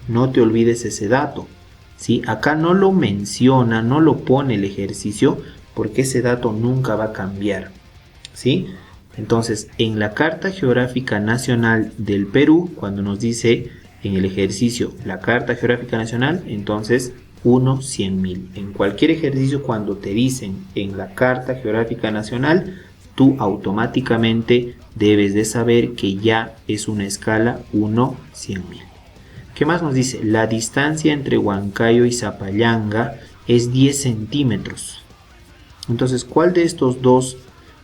No te olvides ese dato, ¿sí? Acá no lo menciona, no lo pone el ejercicio porque ese dato nunca va a cambiar, ¿sí? Entonces, en la Carta Geográfica Nacional del Perú, cuando nos dice en el ejercicio la Carta Geográfica Nacional, entonces 1/100.000. En cualquier ejercicio cuando te dicen en la Carta Geográfica Nacional, tú automáticamente debes de saber que ya es una escala 1/100.000. ¿Qué más nos dice? La distancia entre Huancayo y Zapallanga es 10 centímetros. Entonces, ¿cuál de estos dos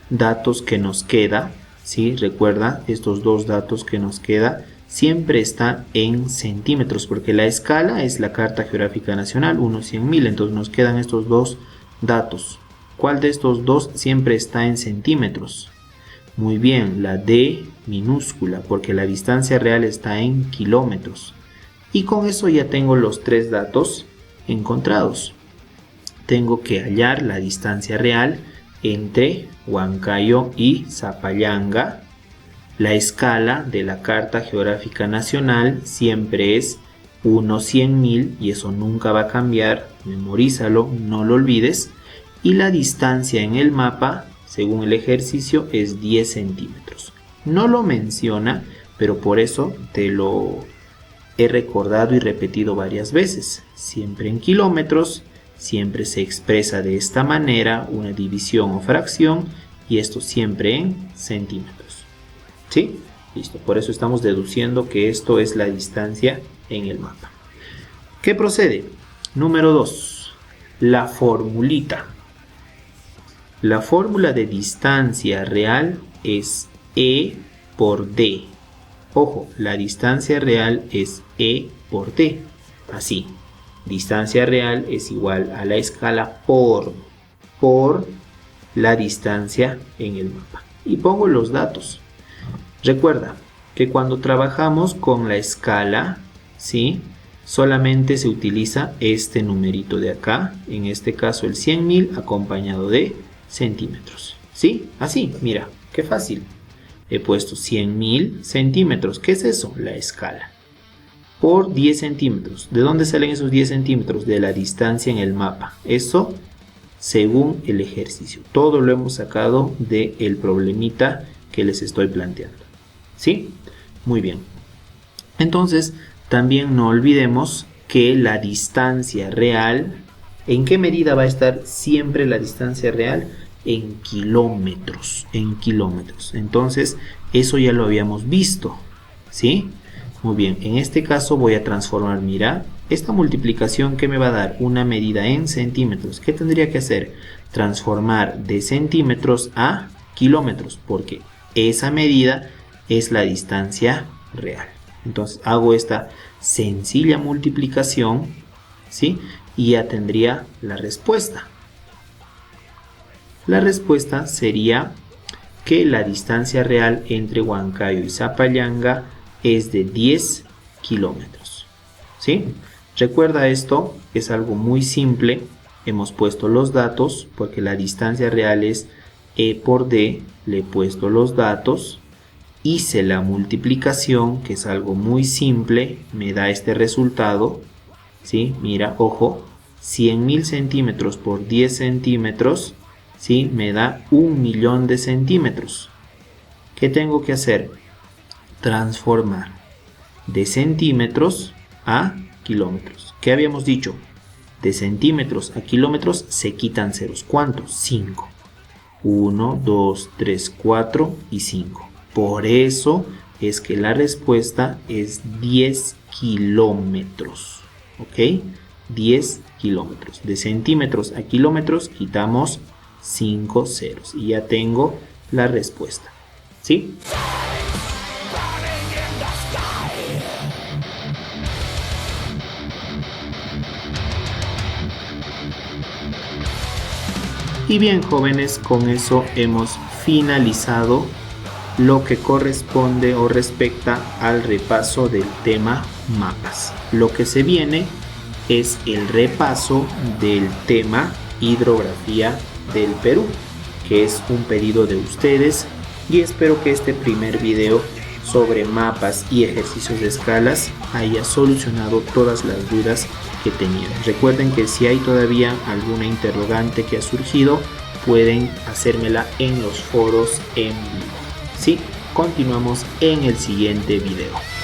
datos que nos queda? ¿Sí? Recuerda, estos dos datos que nos queda siempre está en centímetros, porque la escala es la Carta Geográfica Nacional, 1/100.000, entonces nos quedan estos dos datos. ¿Cuál de estos dos siempre está en centímetros? Muy bien, la D minúscula, porque la distancia real está en kilómetros. Y con eso ya tengo los tres datos encontrados. Tengo que hallar la distancia real entre Huancayo y Zapallanga. La escala de la Carta Geográfica Nacional siempre es 1/100.000 y eso nunca va a cambiar, memorízalo, no lo olvides. Y la distancia en el mapa, según el ejercicio, es 10 centímetros. No lo menciona, pero por eso te lo he recordado y repetido varias veces. Siempre en kilómetros, siempre se expresa de esta manera una división o fracción y esto siempre en centímetros. ¿Sí? Listo, por eso estamos deduciendo que esto es la distancia en el mapa. ¿Qué procede? Número 2. La formulita. La fórmula de distancia real es E por D. Ojo, la distancia real es E por D. Así, distancia real es igual a la escala por la distancia en el mapa. Y pongo los datos. Recuerda que cuando trabajamos con la escala, ¿sí? Solamente se utiliza este numerito de acá, en este caso el 100.000 acompañado de centímetros, ¿sí? Así, mira, qué fácil. He puesto 100.000 centímetros. ¿Qué es eso? La escala. Por 10 centímetros. ¿De dónde salen esos 10 centímetros? De la distancia en el mapa. Eso según el ejercicio. Todo lo hemos sacado del problemita que les estoy planteando. ¿Sí? Muy bien. Entonces, también no olvidemos que la distancia real, ¿en qué medida va a estar siempre la distancia real? en kilómetros, Entonces, eso ya lo habíamos visto, ¿sí? Muy bien, en este caso voy a transformar, mira, esta multiplicación que me va a dar una medida en centímetros. ¿Qué tendría que hacer? Transformar de centímetros a kilómetros, porque esa medida es la distancia real. Entonces hago esta sencilla multiplicación, ¿sí? Y ya tendría la respuesta. La respuesta sería que la distancia real entre Huancayo y Zapallanga es de 10 kilómetros, ¿sí? Recuerda esto, es algo muy simple. Hemos puesto los datos porque la distancia real es E por D. Le he puesto los datos. Hice la multiplicación, que es algo muy simple. Me da este resultado, ¿sí? Mira, ojo, 100.000 centímetros por 10 centímetros, ¿sí? Me da 1.000.000 de centímetros. ¿Qué tengo que hacer? Transformar de centímetros a kilómetros. ¿Qué habíamos dicho? De centímetros a kilómetros se quitan ceros. ¿Cuántos? 5. 1, 2, 3, 4 y 5. Por eso es que la respuesta es 10 kilómetros. ¿Ok? 10 kilómetros. De centímetros a kilómetros quitamos 5 ceros. Y ya tengo la respuesta. ¿Sí? Y bien, jóvenes, con eso hemos finalizado lo que corresponde o respecta al repaso del tema mapas. Lo que se viene es el repaso del tema hidrografía del Perú, que es un pedido de ustedes, y espero que este primer video sobre mapas y ejercicios de escalas haya solucionado todas las dudas que tenían. Recuerden que si hay todavía alguna interrogante que ha surgido, pueden hacérmela en los foros en vivo. Sí, continuamos en el siguiente video.